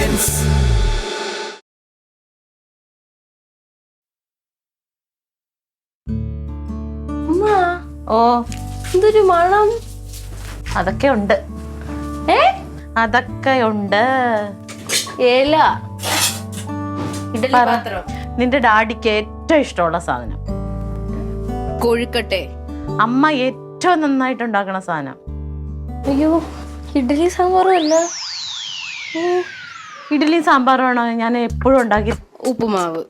Indians. ഓ എന്തൊരു മണം. അതൊക്കെ ഉണ്ട്. അതൊക്കെ ഉണ്ട്. ഏല ഇഡലി പാത്രം. നിന്റെ ഡാഡിക്ക് ഏറ്റവും ഇഷ്ടമുള്ള സാധനം കൊഴുക്കട്ടെ. അമ്മ ഏറ്റവും നന്നായിട്ട് ഉണ്ടാക്കണ സാധനം. അയ്യോ, ഇഡലി സാമ്പാറും അല്ല. ഇഡ്ഡലി സാമ്പാറുമാണോ ഞാൻ എപ്പോഴും ഉണ്ടാക്കി? ഉപ്പുമാവ്.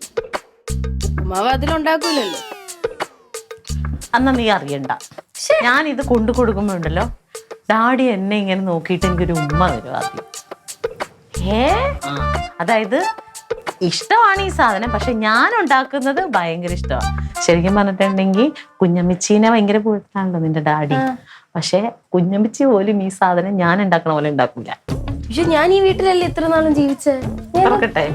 ഉപ്പുമാവ് അതിലുണ്ടാക്കൂലല്ലോ. അന്ന് നീ അറിയണ്ട. ഞാൻ ഇത് കൊണ്ടു കൊടുക്കുമ്പോ ഉണ്ടല്ലോ, ഡാഡി എന്നെ ഇങ്ങനെ നോക്കിയിട്ട് എനിക്കൊരു ഉമ്മ വരും ആദ്യം. അതായത് ഇഷ്ടമാണ് ഈ സാധനം, പക്ഷെ ഞാൻ ഉണ്ടാക്കുന്നത് ഭയങ്കര ഇഷ്ടമാണ്. ശരിക്കും പറഞ്ഞിട്ടുണ്ടെങ്കിൽ കുഞ്ഞമ്മിച്ചീനെ ഭയങ്കര പൂഴ്ത്താണല്ലോ നിന്റെ ഡാഡി. പക്ഷെ കുഞ്ഞമ്മിച്ചി പോലും ഈ സാധനം ഞാൻ ഉണ്ടാക്കണ പോലെ ഉണ്ടാക്കൂല. പക്ഷെ ഞാൻ ഈ വീട്ടിലല്ലേ ഇത്ര നാളും ജീവിച്ചേ. തുറക്കട്ടെ?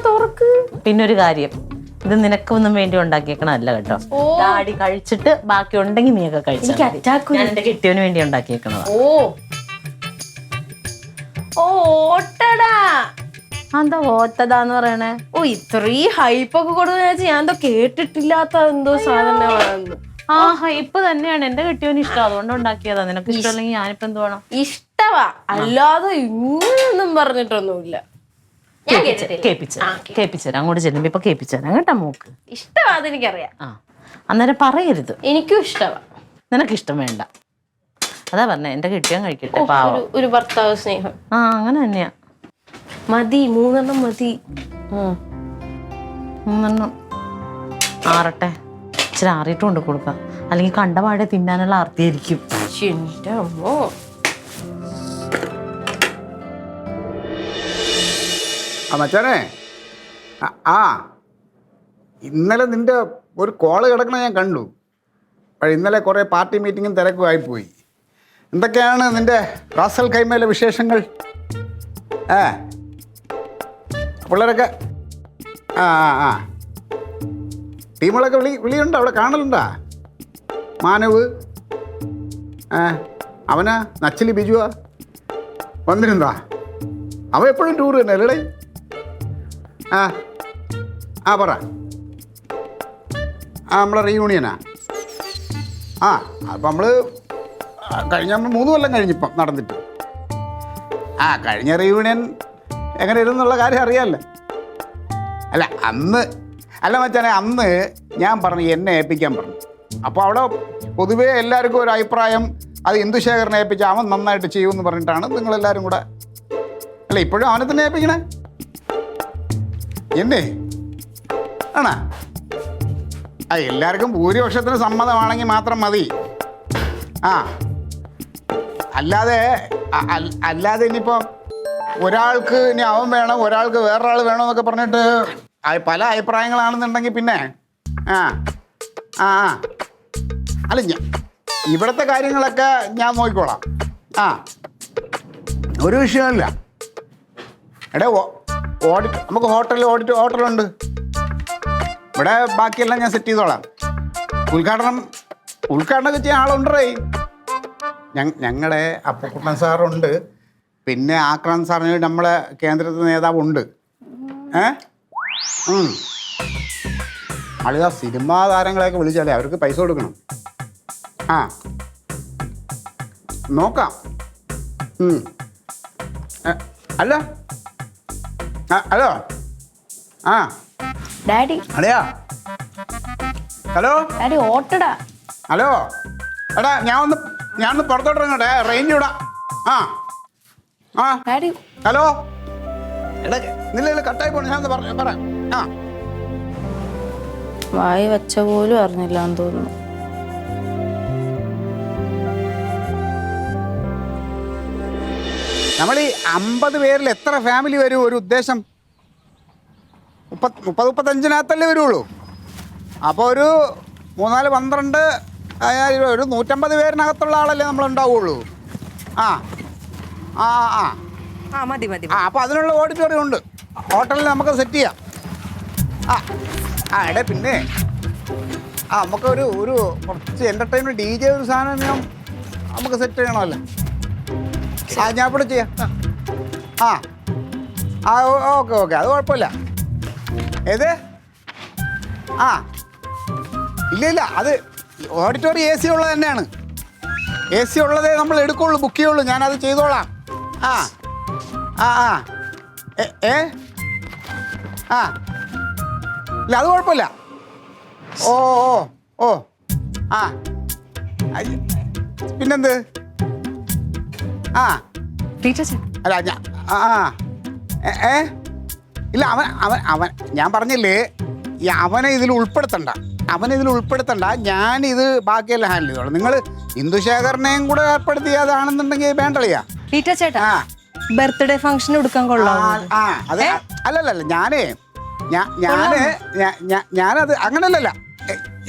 തുറക്ക്. പിന്നൊരു കാര്യം, ഇത് നിനക്കൊന്നും വേണ്ടി ഉണ്ടാക്കിയേക്കണല്ല കേട്ടോ. ഡാഡി കഴിച്ചിട്ട് ബാക്കി ഉണ്ടെങ്കിൽ നീയൊക്കെ കഴിച്ചു. ഞാൻ എന്റെ കെട്ടിയവന് വേണ്ടി ഉണ്ടാക്കിയേക്കണതാ. ഓട്ടടാ. എന്താ ഓട്ടതാന്ന് പറയണേ? ഇത്രയും ഹൈപ്പൊക്കെ കൊടുക്കുന്ന ഞാൻ എന്തോ കേട്ടിട്ടില്ലാത്ത എന്തോ സാധനമാണെന്ന്. ഹൈപ്പ് തന്നെയാണ്. എന്റെ കെട്ടിയവന് ഇഷ്ടം, അതുകൊണ്ട് ഉണ്ടാക്കിയതാ. നിനക്ക് ഇഷ്ടമല്ലെങ്കിൽ ഞാനിപ്പോ എന്ത് വേണം? ഇഷ്ടവാ, അല്ലാതെ ഇങ്ങനൊന്നും പറഞ്ഞിട്ടൊന്നുമില്ല. കേപ്പിച്ചുതരാം. അങ്ങോട്ട് ചെല്ലുമ്പോ ഇപ്പൊ കേപ്പിച്ചുതരാം കേട്ടാ. മോക്ക് ഇഷ്ടവാ, അതെനിക്കറിയാം. അന്നേരം പറയരുത്. എനിക്കും ഇഷ്ടവാ. നിനക്ക് ഇഷ്ടം വേണ്ട, അതാ പറഞ്ഞ. എന്റെ കെട്ടിയാൻ കഴിക്കട്ടെ. ഒരു ഭർത്താവ് സ്നേഹം. അങ്ങനെ തന്നെയാ. മതി, 3 എണ്ണം മതി. 3 എണ്ണം ആറട്ടെ. ഇച്ചിരി ആറിയിട്ട് കൊണ്ട് കൊടുക്കാം, അല്ലെങ്കിൽ കണ്ടപാടെ തിന്നാനുള്ള ആർത്തിയായിരിക്കും. എന്റെ അമ്മോ. മച്ചാനെ, ഇന്നലെ നിന്റെ ഒരു കോള് കിടക്കണ ഞാൻ കണ്ടു. പക്ഷേ ഇന്നലെ കുറേ പാർട്ടി മീറ്റിങ്ങും തിരക്കും ആയിപ്പോയി. എന്തൊക്കെയാണ് നിന്റെ റാസൽ ഖൈമയിലെ വിശേഷങ്ങൾ? പിള്ളേരൊക്കെ ടീമുകളൊക്കെ വിളിയുണ്ടോ? അവിടെ കാണലുണ്ടാ? മാനവ്, അവനാ നച്ചിലി ബിജുവാ വന്നിരുന്നാ? അവൻ എപ്പോഴും ടൂർ തന്നെ അല്ലേ? പറ. നമ്മളെ റീയൂണിയനാ? അപ്പം നമ്മൾ കഴിഞ്ഞ 3 കൊല്ലം കഴിഞ്ഞിപ്പം നടന്നിട്ട്. കഴിഞ്ഞ റീയൂണിയൻ എങ്ങനെ ഇരുന്നുള്ള കാര്യം അറിയാമല്ലോ. അല്ല മച്ചാനെ, അന്ന് ഞാൻ പറഞ്ഞു എന്നെ ഏൽപ്പിക്കാൻ പറഞ്ഞു. അപ്പോൾ അവിടെ പൊതുവേ എല്ലാവർക്കും ഒരു അഭിപ്രായം, അത് ഇന്ദുശേഖരനെ ഏൽപ്പിച്ചാൽ അവൻ നന്നായിട്ട് ചെയ്യുമെന്ന് പറഞ്ഞിട്ടാണ് നിങ്ങളെല്ലാവരും കൂടെ. അല്ല, ഇപ്പോഴും അവനെ തന്നെ ഏൽപ്പിക്കണേ എന്നെ ആണാ? എല്ലാവർക്കും ഭൂരിപക്ഷത്തിന് സമ്മതമാണെങ്കിൽ മാത്രം മതി. അല്ലാതെ ഇനിയിപ്പം ഒരാൾക്ക് ഇനി അവൻ വേണം, ഒരാൾക്ക് വേറൊരാൾ വേണമെന്നൊക്കെ പറഞ്ഞിട്ട് പല അഭിപ്രായങ്ങളാണെന്നുണ്ടെങ്കിൽ പിന്നെ അല്ല, ഇവിടുത്തെ കാര്യങ്ങളൊക്കെ ഞാൻ നോക്കിക്കോളാം. ഒരു വിഷയമില്ല. നമുക്ക് ഹോട്ടലുണ്ട് ഇവിടെ. ബാക്കിയെല്ലാം ഞാൻ സെറ്റ് ചെയ്തോളാം. ഉദ്ഘാടനമൊക്കെ ചെയ്യാൻ ആളുണ്ടേ. ഞങ്ങളുടെ അപ്പക്കുട്ടൻ സാറുണ്ട്, പിന്നെ ആക്രാന്ത് സാറിന് നമ്മളെ കേന്ദ്രത്തിൽ നേതാവുണ്ട്. ആളുക സിനിമാ താരങ്ങളെയൊക്കെ വിളിച്ചാലേ അവർക്ക് പൈസ കൊടുക്കണം. നോക്കാം. അല്ല ഹലോ. ഡാഡി. അതെയാ? Hello daddy, ഓട്ടടാ. ഹലോ എടാ, ഞാനൊന്ന് പുറത്തോട്ടിറങ്ങട്ടെ, റേഞ്ച് വിടാം. ഡാഡി. ഹലോ എടാ, നില്ല കട്ടായി പോണ. ഞാനൊന്ന് പറയാം. വായി വച്ച പോലും അറിഞ്ഞില്ല എന്ന് തോന്നുന്നു. നമ്മൾ ഈ 50 പേരിൽ എത്ര ഫാമിലി വരും? ഒരു ഉദ്ദേശം 30-35 വരുള്ളൂ. അപ്പോൾ ഒരു 3-4-12 ഒരു 150 പേരിനകത്തുള്ള ആളല്ലേ നമ്മളുണ്ടാവുള്ളൂ. മതി മതി. അപ്പോൾ അതിനുള്ള ഓഡിറ്റോറിയം ഉണ്ട്, ഹോട്ടലിൽ നമുക്ക് സെറ്റ് ചെയ്യാം. എടേ പിന്നെ നമുക്കൊരു കുറച്ച് എൻ്റർടൈൻമെൻറ്റ് DJ ഒരു സാധനം നമുക്ക് സെറ്റ് ചെയ്യണമല്ലോ. ഞാൻ ഇവിടെ ചെയ്യാം. ആ ഓക്കെ ഓക്കെ, അത് കുഴപ്പമില്ല. ഏത്? ആ ഇല്ല ഇല്ല, അത് ഓഡിറ്റോറിയം AC ഉള്ളത് തന്നെയാണ്. AC ഉള്ളതേ നമ്മൾ എടുക്കുള്ളൂ, ബുക്ക് ചെയ്യുള്ളൂ. ഞാനത് ചെയ്തോളാം. ആ ആ ആ ഏ ആ ഇല്ല, അത് കുഴപ്പമില്ല. ഓ ഓ ഓ ആ പിന്നെന്ത്? ആ ടീച്ചർ ചേട്ടാ അല്ല ഇല്ല, അവൻ അവൻ അവൻ ഞാൻ പറഞ്ഞില്ലേ, അവനെ ഇതിൽ ഉൾപ്പെടുത്തണ്ട, ഞാനിത് ബാക്കിയെല്ലാം ഹാൻഡിൽ ചെയ്തോളാം. നിങ്ങൾ ഇന്ദുശേഖരനെയും കൂടെ ഏർപ്പെടുത്തിയതാണെന്നുണ്ടെങ്കിൽ വേണ്ടളിയാ. ടീച്ചർ ചേട്ടാ ആ ബർത്ത്ഡേ ഫംഗ്ഷൻ എടുക്കാൻ കൊള്ളാം. ആ അതെ, അല്ലല്ല ഞാനത് അങ്ങനല്ലല്ല.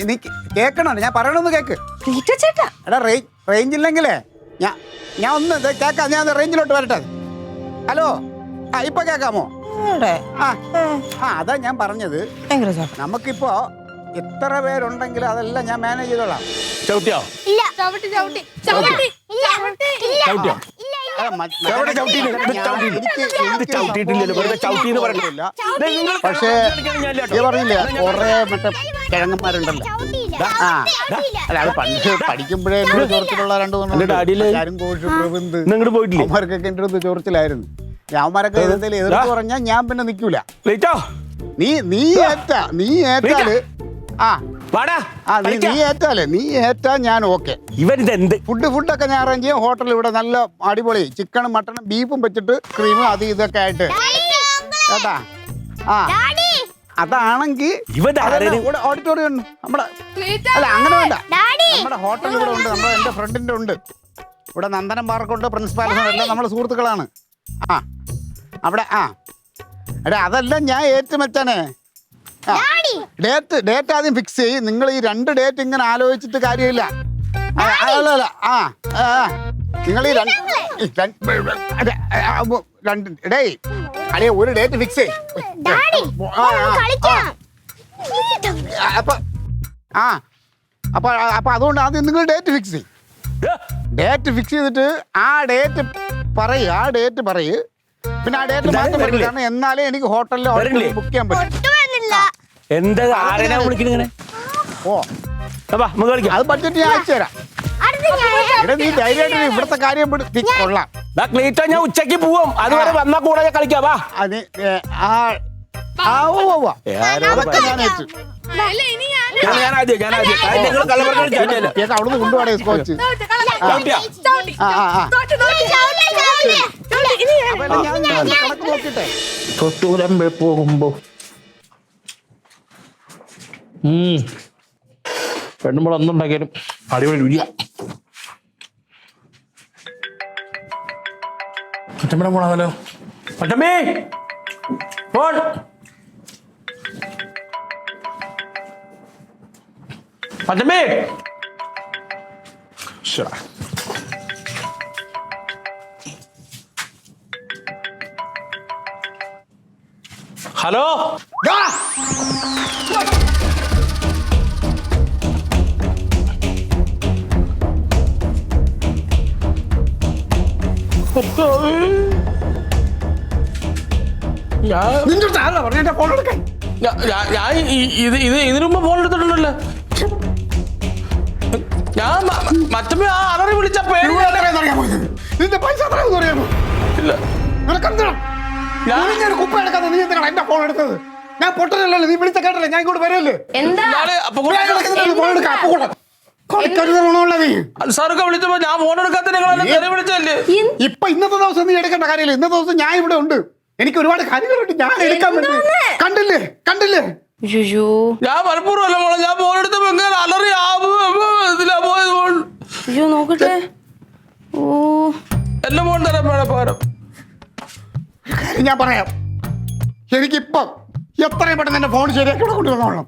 എനിക്ക് കേൾക്കണോ? ഞാൻ പറയണമെന്ന് കേക്ക്. ടീച്ചർ ചേട്ടാ എടാ റേഞ്ച് ഇല്ലെങ്കിലേ ഞാൻ ഒന്ന് കേൾക്കാം. ഞാൻ റേഞ്ചിലോട്ട് വരട്ടെ. ഹലോ, ആ ഇപ്പൊ കേൾക്കാമോ? ആ അതാ ഞാൻ പറഞ്ഞത്. നമുക്കിപ്പോ എത്ര പേരുണ്ടെങ്കിലും അതെല്ലാം ഞാൻ മാനേജ് ചെയ്തോളാം. ചവിട്ടിയോ? പക്ഷേ ഈ പറഞ്ഞില്ലേ കൊറേ മറ്റേ കിഴങ്ങന്മാരുണ്ടല്ലോ. ആ അല്ല, അത് പണ്ട് പഠിക്കുമ്പോഴേ എന്നോട് ചോർച്ചിലുള്ള രണ്ടു അവന്മാർക്കൊക്കെ എൻ്റെ അടുത്ത് ചോർച്ചിലായിരുന്നു. അവന്മാരൊക്കെ എന്തെങ്കിലും എതിർത്ത് പറഞ്ഞാൽ ഞാൻ പിന്നെ നിൽക്കൂല. നീ ഏറ്റാല് നീ ഏറ്റാ ഞാൻ ഓക്കെ. ഫുഡൊക്കെ ഞാൻ അറേഞ്ച് ചെയ്യും. ഹോട്ടലിൽ ഇവിടെ നല്ല അടിപൊളി ചിക്കനും മട്ടനും ബീഫും വെച്ചിട്ട് ക്രീമും അത് ഇതൊക്കെ ആയിട്ട് കേട്ടാ. ആ അതാണെങ്കിൽ ഓഡിറ്റോറിയം ഉണ്ട് നമ്മുടെ. അല്ല അങ്ങനെ വേണ്ട, നമ്മുടെ ഹോട്ടൽ ഇവിടെ ഉണ്ട്. എൻ്റെ ഫ്രണ്ടിന്റെ ഉണ്ട് ഇവിടെ. നന്ദനം പാർക്കുണ്ട്, പ്രിൻസ് പാലസ്, എല്ലാം നമ്മുടെ സുഹൃത്തുക്കളാണ്. ആ അവിടെ എടാ അതെല്ലാം ഞാൻ ഏറ്റുമെച്ചാനേ. ഡേറ്റ് ആദ്യം ഫിക്സ് ചെയ്യും. നിങ്ങൾ ഈ 2 ഡേറ്റ് ഇങ്ങനെ ആലോചിച്ചിട്ട് കാര്യമില്ല. അല്ല നിങ്ങൾ ഈ ഒരു ഡേറ്റ് ഫിക്സ് ചെയ്യും. അപ്പൊ അതുകൊണ്ട് ആദ്യം നിങ്ങൾ ഡേറ്റ് ഫിക്സ് ചെയ്യും. ഡേറ്റ് ഫിക്സ് ചെയ്തിട്ട് ആ ഡേറ്റ് പറയൂ. പിന്നെ ആ ഡേറ്റ് മാറ്റം പറ്റില്ല. കാരണം എന്നാലേ എനിക്ക് ഹോട്ടലിൽ ബുക്ക് ചെയ്യാൻ പറ്റും. ഓ അത് ബഡ്ജറ്റ് ഞാൻ അയച്ചു തരാം. നീ ധൈര്യമായിട്ട് ഇവിടുത്തെ കാര്യം കൊള്ളാം. ഞാൻ ഉച്ചക്ക് പോവും, അതുവരെ വന്നാ കൂടെ കളിക്കാം. അതൊക്കെ ഞാൻ അയച്ചു. അവിടുന്ന് കൊണ്ടുപോടേ സ്കോച്ച്. കണക്ക് നോക്കിട്ടെ തൊട്ടൂരമ്പേ പോകുമ്പോ പെണ്ണുമ്പോഴൊന്നുണ്ടാക്കിയാലും അടിപൊളി രുചിയ. പച്ചമ്മ പോണാമല്ലോ. പച്ചമ്മേ ഫോൺ. പച്ചമ്മേ ഹലോ. ഇതിനു മുമ്പ് ഫോൺ എടുത്തിട്ടുണ്ടല്ലോ. ഞാൻ മറ്റമ്മ അലറി വിളിച്ച പേര് പൈസ അറിയാമോ? ഇല്ല. ഞാനിങ്ങനെ കുപ്പ എടുക്കാതെ നീ എന്തിനാണ് എന്റെ ഫോൺ എടുത്തത്? ഞാൻ പൊട്ടനല്ലോ, നീ വിളിച്ച കേട്ടല്ലേ ഞാൻ ഇങ്ങോട്ട് വരല്ലേ. സാറൊക്കെ വിളിച്ചപ്പോ ഞാൻ ഫോൺ എടുക്കാത്ത വിളിച്ചല്ലേ. ഇപ്പൊ ഇന്നത്തെ ദിവസം നീ എടുക്കേണ്ട കാര്യമില്ല. ഇന്നത്തെ ദിവസം ഞാൻ ഇവിടെ ഉണ്ട്. എനിക്ക് ഒരുപാട് കാര്യങ്ങളുണ്ട്. ഞാൻ എടുക്കാൻ വേണ്ടി കണ്ടില്ലേ. ഞാൻ മനഃപൂർവ്വമല്ല മോളെ, ഞാൻ ഫോൺ എടുത്തപ്പോ എങ്ങനെ അലറി പോയത്. നോക്കട്ടെ. ഓ എന്റെ ഫോൺ തരാൻ വേണം പകരം. ഞാൻ പറയാം. എനിക്കിപ്പം എത്രയും പെട്ടെന്ന് എന്റെ ഫോൺ ശരിയാക്കി കൊണ്ടുവന്നോളണം.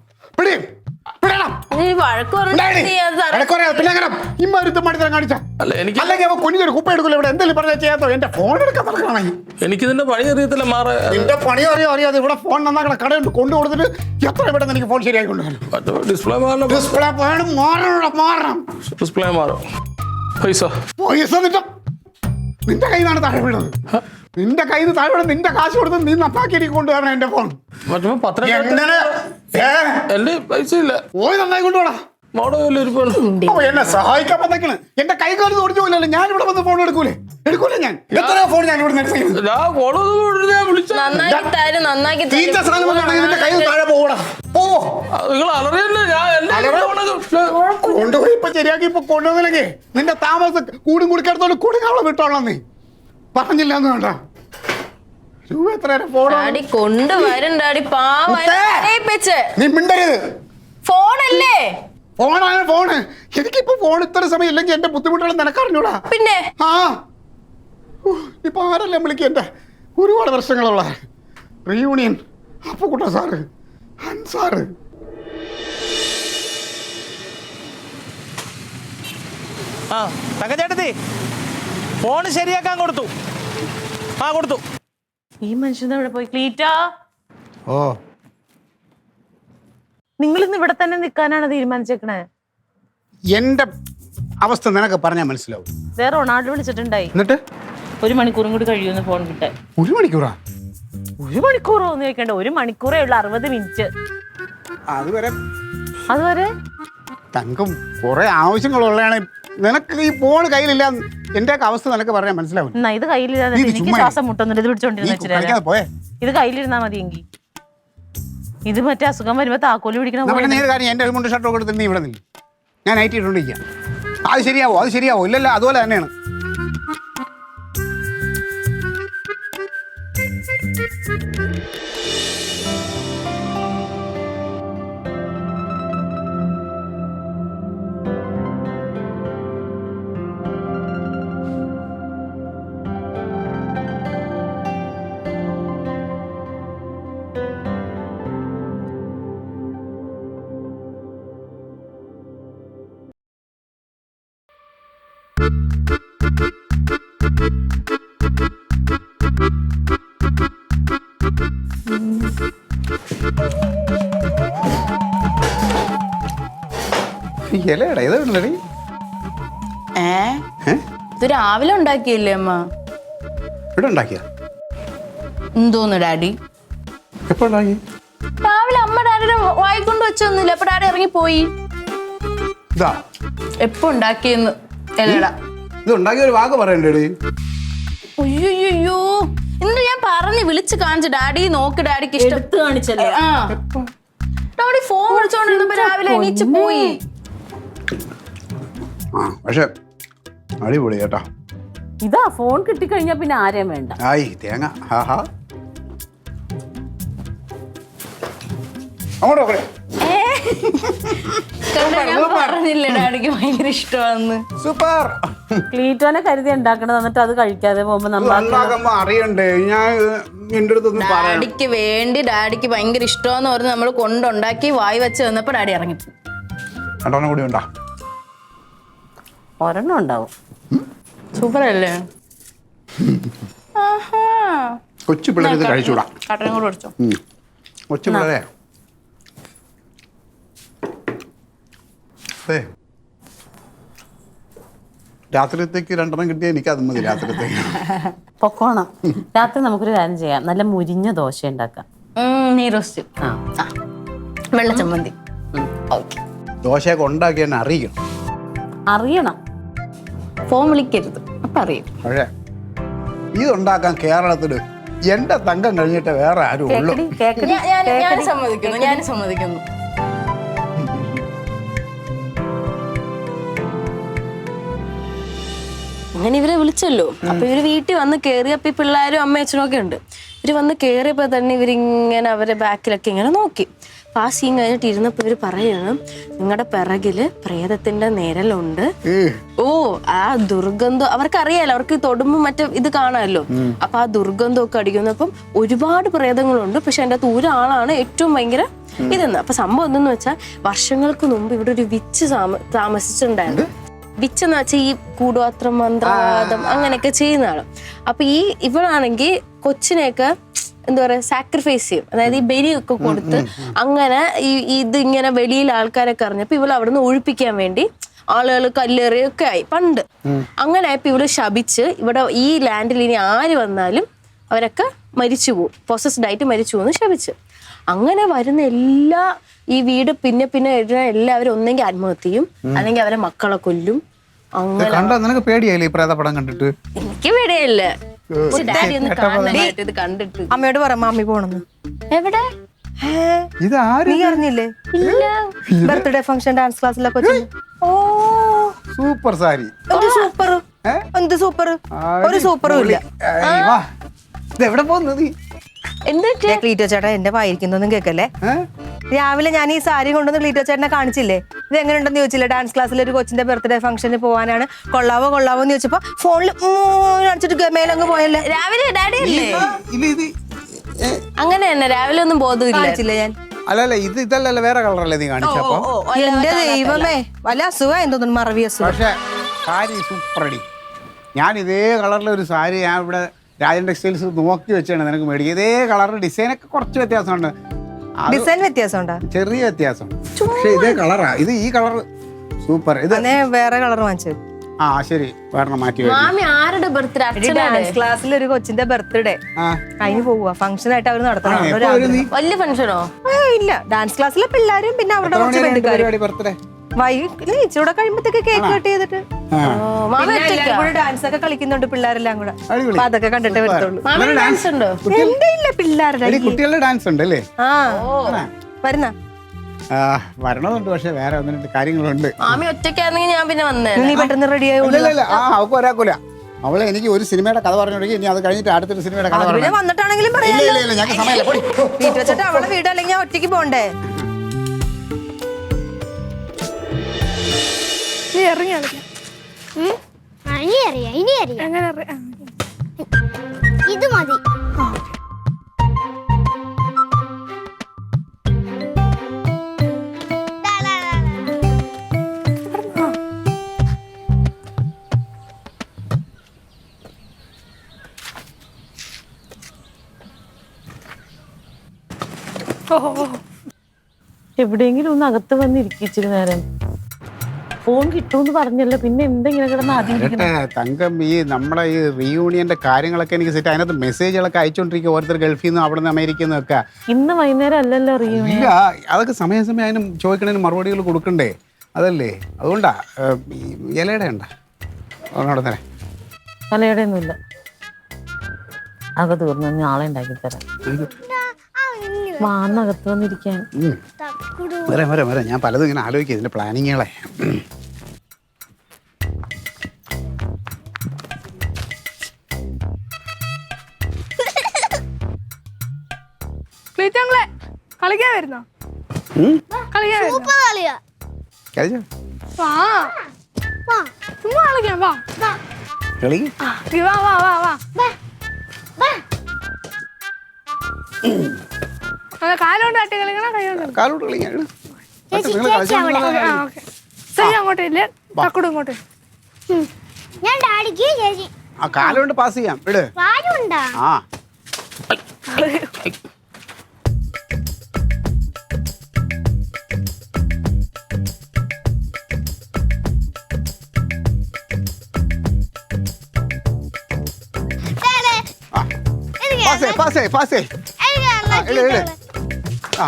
കുഞ്ഞൊരു കുപ്പ എടുക്കില്ല. ഇവിടെ എന്തെങ്കിലും പറഞ്ഞാൽ ചെയ്യാത്തോ? എന്റെ ഫോൺ എടുക്കാൻ നടക്കണമെങ്കിൽ എനിക്ക് ഇതിന്റെ പണി അറിയത്തില്ല. മാറ എന്റെ പണി അറിയാതെ ഇവിടെ ഫോൺ നന്നാക്കണ കടയുണ്ട്. കൊണ്ടു കൊടുത്തിട്ട് എത്ര പെട്ടെന്ന് എനിക്ക് ഫോൺ ശരിയാക്കി കൊണ്ടുവരണം. ഡിസ്പ്ലേ മാറണം. ഡിസ്പ്ലേ മാറും. പൈസ നിന്റെ കയ്യിൽ നിന്നാണ് താഴെ വീണത്. നിന്റെ കയ്യിൽ നിന്ന് താഴെ നിന്റെ കാശ് കൊടുത്ത് നീ നന്നാക്കി എനിക്ക് കൊണ്ടുവരണം എന്റെ ഫോൺ. മറ്റേ പത്രം എങ്ങനെ എന്റെ പൈസ ഇല്ല. പോയി നന്നായി കൊണ്ടുപോടാ. മോടെ കയ്യിൽ ഇരിപ്പാണ്. അപ്പൊ എന്നെ സഹായിക്കാൻ വന്നേക്കണ്. എന്റെ കൈ കാലം ഓടിച്ചു പോലല്ലോ. ഞാൻ ഇവിടെ വന്ന് ഫോൺ എടുക്കൂലേ? ഞാൻ എത്രയോ ഫോൺ ഞാൻ ഇവിടെ എടുത്തു. ഞാൻ കോളൊന്നും ഞാൻ വിളിച്ച നന്നാക്കി തീറ്റ സാധനം കൊണ്ടാണെങ്കിൽ നിന്റെ കൈ താഴെ പോകണം. പോവോ? നിങ്ങൾ അലറിയല്ലേ? ഞാൻ എന്റെ കൊണ്ടുപോയി ഇപ്പൊ ശരിയാക്കി ഇപ്പൊ കൊണ്ടുവന്നില്ലെങ്കിൽ നിന്റെ താമസം കൂടും കുടിക്കടത്തോണ്ട് കുടുങ്ങാവളെ വിട്ടോളാം. നീ പറഞ്ഞില്ല എന്ന് വേണ്ട. രൂപ എത്ര ഫോൺ ഡാഡി കൊണ്ടുവരും ഡാഡി. പാവച്ച് നീ മിണ്ടരുത്. ഫോണല്ലേ? ഫോണാണ് ഫോണ്. എനിക്കിപ്പോ ഫോൺ ഇത്ര സമയം ഇല്ലെങ്കിൽ എന്റെ ബുദ്ധിമുട്ടുകൾ നിനക്കറിഞ്ഞൂടാ. പിന്നെ ആ ഇപ്പൊ ആരെല്ലാം വിളിക്കുക? എന്റെ ഒരുപാട് വർഷങ്ങളുള്ള റീയൂണിയൻ അപ്പുക്കുട്ട സാറ്, ഹൻസാറ്. ആ തങ്കച്ചേട്ടത്തി ഫോൺ ശരിയാക്കാൻ കൊടുത്തു. ആ കൊടുത്തു. ഈ മനുഷ്യൻ ഇവിടെ പോയി. ക്ലീറ്റാ, ഓ നിങ്ങൾ ഇന്ന് ഇവിടെ തന്നെ നിൽക്കാനാണ് തീരുമാനിച്ചേക്കണേ? എന്റെ അവസ്ഥ നിനക്ക് പറഞ്ഞാൽ മനസ്സിലാവും. വേറെ റൊണാൾഡോ വിളിച്ചിട്ടുണ്ടായി. എന്നിട്ട് 1 മണിക്കൂറും കൂടി കഴിയുമെന്ന് ഫോൺ കിട്ടാൻ. 1 മണിക്കൂറാ? 1 മണിക്കൂറോ ഒന്ന് ചോദിക്കണ്ട, 1 മണിക്കൂറേ ഉള്ളു, 60 മിനിറ്റ്. അതുവരെ തങ്കം കുറെ ആവശ്യങ്ങളുള്ളതാണ്. നിനക്ക് ഈ ഫോൺ കയ്യിലില്ല. എന്റെ അവസ്ഥ നിനക്ക് പറഞ്ഞാൽ മനസ്സിലാവും. എന്നാ ഇത് കയ്യിലിരുന്നാ എനിക്ക് ശ്വാസം മുട്ടൊന്നുമില്ല. ഇത് പിടിച്ചോണ്ടിരുന്ന പോയെ ഇത് കയ്യിലിരുന്നാ മതിയെങ്കിൽ. ഇത് മറ്റേ അസുഖം വരുമ്പോ താക്കോല് പിടിക്കണം. നേരെ കാര്യം എന്റെ മുണ്ട് ഷർട്ട് കൊടുത്ത് നീ ഇവിടെ നില്ല. ഞാൻ നൈറ്റ് ഇട്ടുകൊണ്ടിരിക്കാം. അത് ശരിയാവോ? അത് ശരിയാവോ? ഇല്ലല്ലോ, അതുപോലെ തന്നെയാണ്. ഇലടാ ഇതല്ലേ? ഇത് രാവിലെ ഉണ്ടാക്കിയല്ലേ അമ്മ? ഇവിടെ ഉണ്ടാക്കിയ എന്തോന്ന് ഡാഡി? എപ്പോ ഉണ്ടാക്കി? രാവിലെ അമ്മ ഡാഡിയുടെ വായിക്കൊണ്ട് വെച്ചൊന്നുമില്ല. അപ്പൊ ഡാഡി ഇറങ്ങി പോയി. ഇതാ എപ്പോ ഉണ്ടാക്കിയെന്ന് എല്ലടാ. ഇത് ഉണ്ടാക്കിയ ഒരു വാക്ക് പറയണ്ടേ? അയ്യോ ഇന്ന് ഞാൻ പറഞ്ഞു വിളിച്ച് കാണിച്ചു. ഡാഡി നോക്ക്, ഡാഡിക്ക് ഇഷ്ടം കാണിച്ചല്ലേ? ആ ഡാഡി ഫോൺ വിളിച്ചോണ്ടിരുന്നപ്പോ രാവിലെ എണീച്ച് പോയി. പക്ഷെ അടിപൊളി കേട്ടാ. ഇതാ ഫോൺ കിട്ടിക്കഴിഞ്ഞാ പിന്നെ ആരെയും വേണ്ട. ആയി തേങ്ങ. ഹാ അങ്ങോട്ട് നോക്കണേ. ഞാൻ പറഞ്ഞില്ലേ ഡാഡിക്ക് ഭയങ്കര ഇഷ്ടമാണെന്ന്. സൂപ്പർ. ക്ലീറ്റോനെ കരുതി ഉണ്ടാക്കണത്, എന്നിട്ട് അത് കഴിക്കാതെ പോകുമ്പോ ഉണ്ടാക്കുമ്പോ അറിയണ്ടേ? ഞാൻ എന്റെ അടുത്തൊന്നും പറയാം. ഡാഡിക്ക് വേണ്ടി ഡാഡിക്ക് ഭയങ്കര ഇഷ്ടമെന്ന് പറഞ്ഞ് നമ്മൾ കൊണ്ടുണ്ടാക്കി വായി വെച്ച് വന്നപ്പോ ഡാഡി ഇറങ്ങിപ്പോ. രണ്ടെണ്ണം കൂടി ഉണ്ടാ. ഒരെണ്ണം ഉണ്ടാവും. സൂപ്പർ അല്ലേ? കൊച്ചു പിള്ളേർ കഴിച്ചൂടാ. കട്ടനും കൂടെ അടിച്ചോ. കൊച്ചു പിള്ളേരെ രാത്രിയത്തേക്ക് 2 കിട്ടിയാൽ എനിക്ക് അത് മതി. രാത്രിയത്തേക്ക് പൊക്കോണം. രാത്രി നമുക്കൊരു കാര്യം ചെയ്യാം, നല്ല മുരിഞ്ഞ ദോശ ഉണ്ടാക്കാം. നീ റോസ്റ്റ്, വെള്ള ചമ്മന്തി. ഓക്കെ. ദോശയൊക്കെ ഉണ്ടാക്കി എന്നെ അറിയണം. ഫോൺ വിളിക്കരുത്, അപ്പൊ അറിയും. പക്ഷേ ഇതുണ്ടാക്കാൻ കേരളത്തില് എന്റെ തങ്കം കഴിഞ്ഞിട്ട് വേറെ ആരും ഉള്ളു. ഞാൻ സമ്മതിക്കുന്നു. അങ്ങനെ ഇവരെ വിളിച്ചല്ലോ. അപ്പൊ ഇവര് വീട്ടിൽ വന്ന് കേറിയപ്പോ ഈ പിള്ളേരും അമ്മയും അച്ഛനും ഒക്കെ ഉണ്ട്. ഇവര് വന്ന് കേറിയപ്പോ തന്നെ ഇവരിങ്ങനെ അവരെ ബാക്കിലൊക്കെ ഇങ്ങനെ നോക്കി. അപ്പൊ ആ സീൻ കഴിഞ്ഞിട്ട് ഇരുന്നപ്പോ ഇവര് പറയാണ്, നിങ്ങളുടെ പിറകില് പ്രേതത്തിന്റെ നിഴലുണ്ട്. ഓ ആ ദുർഗന്ധം അവർക്കറിയാലോ, അവർക്ക് തൊടുമ്പോ മറ്റേ ഇത് കാണാമല്ലോ. അപ്പൊ ആ ദുർഗന്ധം ഒക്കെ അടിക്കുന്നപ്പം ഒരുപാട് പ്രേതങ്ങളുണ്ട്. പക്ഷെ അതിൻ്റെ അകത്ത് ഒരാളാണ് ഏറ്റവും ഭയങ്കര ഇതെന്ന്. അപ്പൊ സംഭവം എന്തെന്ന് വെച്ചാൽ വർഷങ്ങൾക്ക് മുമ്പ് ഇവിടെ ഒരു വിച്ച് താമസിച്ചിട്ടുണ്ടായിരുന്നു. വിച്ച് എന്ന് വെച്ചാൽ ഈ കൂടുപാത്രം, മന്ത്രവാദം അങ്ങനെയൊക്കെ ചെയ്യുന്ന ആള്. അപ്പൊ ഇവളാണെങ്കിൽ കൊച്ചിനെയൊക്കെ എന്താ പറയാ സാക്രിഫൈസ് ചെയ്യും. അതായത് ഈ ബലിയൊക്കെ കൊടുത്ത് അങ്ങനെ ഇതിങ്ങനെ വെളിയിൽ ആൾക്കാരൊക്കെ അറിഞ്ഞപ്പോ ഇവൾ അവിടെ നിന്ന് ഒഴിപ്പിക്കാൻ വേണ്ടി ആളുകൾ കല്ലേറിയൊക്കെ ആയി പണ്ട്. അങ്ങനെ ആയപ്പോ ഇവള് ശപിച്ച് ഇവിടെ ഈ ലാൻഡിൽ ഇനി ആര് വന്നാലും അവരൊക്കെ മരിച്ചു പോകും, പൊസസ്ഡ് ആയിട്ട് മരിച്ചു പോകുന്നു ശപിച്ച്. അങ്ങനെ വരുന്ന എല്ലാ ഈ വീട് പിന്നെ പിന്നെ എല്ലാവരും ഒന്നെങ്കിൽ ആത്മഹത്യ ചെയ്യും, അല്ലെങ്കിൽ അവരെ മക്കളെ കൊല്ലും. അങ്ങനെ കണ്ടോ നിനക്ക് പേടിയായില്ലേ ഈ പ്രേതപടം കണ്ടിട്ട്? എനിക്ക് പേടിയല്ല, ഡാഡി ഒന്ന് കാണാനായിട്ട് ഇത് കണ്ടിട്ട്. അമ്മയോട് പറ മാമി പോണെന്ന്. എവിടെ? ഇതാര്? നീ അറിഞ്ഞില്ലേ ബർത്ത്ഡേ ഫംഗ്ഷൻ ഡാൻസ് ക്ലാസ്സിലെ കൊച്ചിന്? ഓ സൂപ്പർ സാരി. എന്ത് സൂപ്പർ, എന്ത് സൂപ്പർ, ഒരു സൂപ്പറും ഇല്ല. എവിടെ പോകുന്നത് നീ? എന്താ ക്ലീറ്റോ ചേട്ടാ എന്റെ വായിരിക്കുന്നൊന്നും കേക്കല്ലേ. രാവിലെ ഞാൻ ഈ സാരി കൊണ്ടുവന്ന് ക്ലീറ്റോ ചേട്ടനെ കാണിച്ചില്ലേ, ഇത് എങ്ങനെ ഉണ്ടെന്ന് ചോദിച്ചില്ലേ? ഡാൻസ് ക്ലാസ്സിൽ ഒരു കൊച്ചിന്റെ ബർത്ത്ഡേ ഫംഗ്ഷന് പോകാനാണ്, കൊള്ളാവോ കൊള്ളാവോ എന്ന് ചോദിച്ചപ്പോ ഫോണിൽ അടിച്ചിട്ട് ഗമയിലങ്ങ് പോയല്ലേ. രാവിലെ ഡാഡി അല്ലേ? ഇത് അങ്ങനെ തന്നെ രാവിലെ ഒന്നും ബോധമില്ല. കാണിച്ചില്ലേ ഞാൻ? അല്ലല്ല ഇതല്ലല്ലോ, വേറെ കളറല്ലേ നീ കാണിച്ചപ്പോ? എന്റെ ദൈവമേ, വല്ല അസുഖം തോന്നുന്നു, മറവി അസുഖം. പക്ഷെ സാരി സൂപ്പർ അടി. ഞാൻ ഇതേ കളറിലെ ഒരു സാരി ഞാൻ ഇവിടെ രാജൻ ടെക്സ്റ്റൈൽസ് നോക്കി വെച്ചാണ് നിനക്ക് മേടിക്കുക. ഇതേ കളറിന്റെ ഡിസൈനൊക്കെ കുറച്ച് വ്യത്യാസമുണ്ട്, ഡിസൈൻ വ്യത്യാസം ഉണ്ടോ? ചെറിയ വ്യത്യാസം, പക്ഷെ ഇതേ കളറാ. ഇത് ഈ കളർ സൂപ്പർ. ഇത് വേറെ കളർ വാങ്ങിച്ചത്. ആ ശരി, വേറെ മാറ്റി. മാമി ആരുടെ ബർത്ത്ഡേ? ഡാൻസ് ക്ലാസ്സിൽ ഒരു കൊച്ചിന്റെ ബർത്ത്ഡേ അതിന് പോവുക, ഫംഗ്ഷൻ ആയിട്ട് അവർ നടത്തണം. വലിയ ഫംഗ്ഷനോ? ഇല്ല, ഡാൻസ് ക്ലാസ്സിലെ പിള്ളേരും പിന്നെ അവരുടെ കുറച്ച് ബന്ധുക്കാരും. ബർത്ത്ഡേ ഇച്ചിരൂടെ കഴിയുമ്പത്തേക്ക് കേക്ക് കട്ട് ചെയ്തിട്ട് മാമി ഡാൻസ് ഒക്കെ കളിക്കുന്നുണ്ട് പിള്ളേരെല്ലാം കൂടെ. അപ്പൊ അതൊക്കെ കണ്ടിട്ടേ വരത്തുള്ളൂ. ഡാൻസ് ഉണ്ടോ? എന്റെ ഇല്ല പിള്ളേരുടെ കുട്ടികളുടെ ഡാൻസ് ഉണ്ട് അല്ലേ? ആ വരുന്ന വരണതുണ്ട്, പക്ഷെ വേറെ ഒന്ന് രണ്ട് കാര്യങ്ങളുണ്ട്. മാമി ഒറ്റയ്ക്കാണെങ്കിൽ ഞാൻ പിന്നെ വന്നേ. നീ പെട്ടെന്ന് റെഡി ആയി. അവൾക്ക് ഒരാൾക്കൂല. അവളെ എനിക്ക് ഒരു സിനിമയുടെ കഥ പറഞ്ഞു, ഇനി അത് കഴിഞ്ഞിട്ട് അടുത്തൊരു സിനിമയുടെ കഥ പറഞ്ഞു. വന്നിട്ടാണെങ്കിലും ഞങ്ങൾക്ക് സമയമില്ല. വെച്ചിട്ട് അവളെ വീട് അല്ലെങ്കിൽ ഞാൻ ഒറ്റയ്ക്ക് പോണ്ടേ? ഇനി അറിയാം ഇത് മതി. എവിടെയെങ്കിലും ഒന്ന് അകത്ത് വന്നിരിക്കിച്ചിരി നേരം. ഫോൺ കിട്ടുമെന്ന് പറഞ്ഞല്ലോ, പിന്നെ എന്തെങ്കിലും കിടന്ന് ആദ്യം തങ്കം, ഈ നമ്മുടെ ഈ റീയൂണിയന്റെ കാര്യങ്ങളൊക്കെ എനിക്ക് സെറ്റ്. അതിനകത്ത് മെസ്സേജുകളൊക്കെ അയച്ചുകൊണ്ടിരിക്കുക, ഓരോരുത്തർ ഗൾഫിൽ നിന്നും അവിടെ നിന്ന് അമേരിക്കയിൽ നിന്നൊക്കെ. ഇന്ന് വൈകുന്നേരം അല്ലല്ലോ റീയൂണിയൻ. ഇല്ല, അതൊക്കെ സമയം അതിനും ചോദിക്കണതിന് മറുപടികൾ കൊടുക്കണ്ടേ? അതല്ലേ, അതുകൊണ്ടാ. ഇലയുടെ ഉണ്ടാ അവിടെ തന്നെ? തലയുടെ ഒന്നുമില്ല, അകത്ത് തീർന്നു, നാളെ ഉണ്ടാക്കി തരാം. വാന്നകത്ത് വന്നിരിക്കാൻ. വരാം, ഞാൻ പലതും ഇങ്ങനെ ആലോചിക്കുക ഇതിന്റെ പ്ലാനിങ്ങുകളെ. കളിക്കാൻ വരുന്നോ? കാലോണ്ട് ആട്ടി കളിക്കണോ കാലോട്ട് കളിക്കാൻ? അങ്ങോട്ടില്ലേ തക്കുടും ഇങ്ങോട്ട്. ഞാൻ ഡാഡിക്ക് ചേച്ചി ആ കാലോണ്ട് പാസ് ചെയ്യാം. വിട്. ആ പാസേ. ആ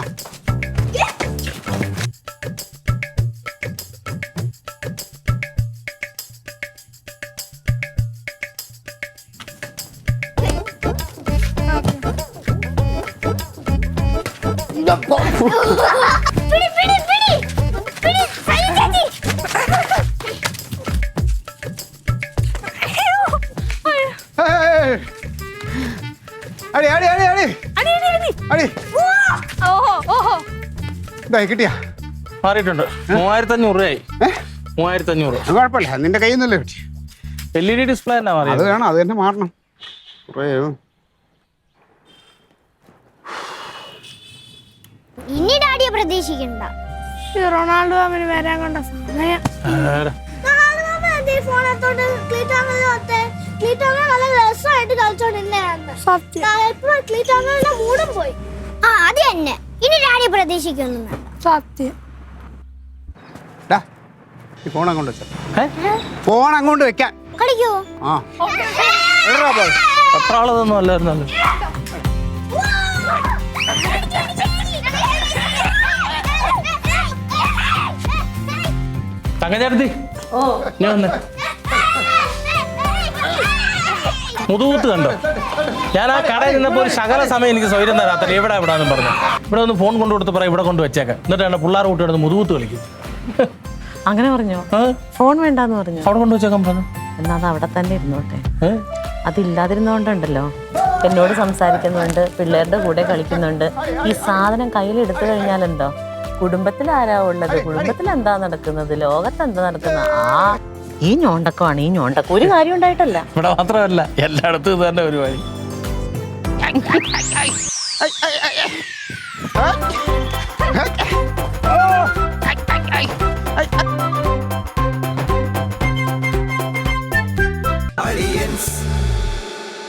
കിട്ടിയാ? മാറിയിട്ടുണ്ട്. 3500 രൂപയായി. 3500. കുഴപ്പമില്ല, നിന്റെ കയ്യിൽ നിന്നല്ലേ കിട്ടി. LED ഡിസ്പ്ലേ തന്നെ മാറി. അത് വേണം, അത് തന്നെ മാറണം. ഇനി ഡാഡിയെ പ്രതീക്ഷിക്കണ്ട. റൊണാൾഡോ അവന് വരാൻ കണ്ട സമയം. രസമായിട്ട് കളിച്ചോണ്ടിരുന്ന മൂടും പോയി. ആ അത് തന്നെ, ഇനി ഡാഡിയെ പ്രതീക്ഷിക്കൊന്നും വേണ്ട. സത്യം. ഫോൺ അങ്ങോട്ട് വെച്ചാ, ഫോൺ അങ്ങോട്ട് വെക്കാൻ. കളിക്കുവോ? ആ അത്ര ആളതൊന്നും അല്ലായിരുന്നല്ലോ. തങ്കച്ചേർത്തി ഞാൻ വന്നേ. മുതുകൂത്ത് കണ്ടോ? ഞാൻ ആ കടയിൽ നിന്നപ്പോൾ ഒരു ശകല സമയം എനിക്ക് സ്വൈര്യം തരാത്ത എവിടെ എവിടാന്ന് പറഞ്ഞു. ഇവിടെ ഒന്ന് ഫോൺ കൊണ്ടു കൊടുത്ത് പറയാം, ഇവിടെ കൊണ്ട് വെച്ചേക്കാം. എന്നിട്ട് എന്നെ പിള്ളേർ കൂട്ടി കിടന്ന് മുതുകൂത്ത് കളിക്കും. അങ്ങനെ പറഞ്ഞോ? ഫോൺ വേണ്ടാന്ന് പറഞ്ഞു. അവിടെ കൊണ്ട് വെച്ചേക്കാൻ പറഞ്ഞു. എന്നാ അത് അവിടെ തന്നെ ഇരുന്നോട്ടെ. അതില്ലാതിരുന്നോണ്ടല്ലോ എന്നോട് സംസാരിക്കുന്നുണ്ട്, പിള്ളേരുടെ കൂടെ കളിക്കുന്നുണ്ട്. ഈ സാധനം കയ്യിലെടുത്തു കഴിഞ്ഞാലെന്തോ കുടുംബത്തിൽ ആരാ ഉള്ളത്, കുടുംബത്തിൽ എന്താ നടക്കുന്നത്, ലോകത്ത് എന്താ നടക്കുന്നത്, ഈ ഞോണ്ടക്കമാണ് ഈ ഞോണ്ടക്കം. ഒരു കാര്യം ഉണ്ടായിട്ടല്ല. ഇവിടെ മാത്രമല്ല, എല്ലായിടത്തും ഇത് തന്നെ പരിപാടി.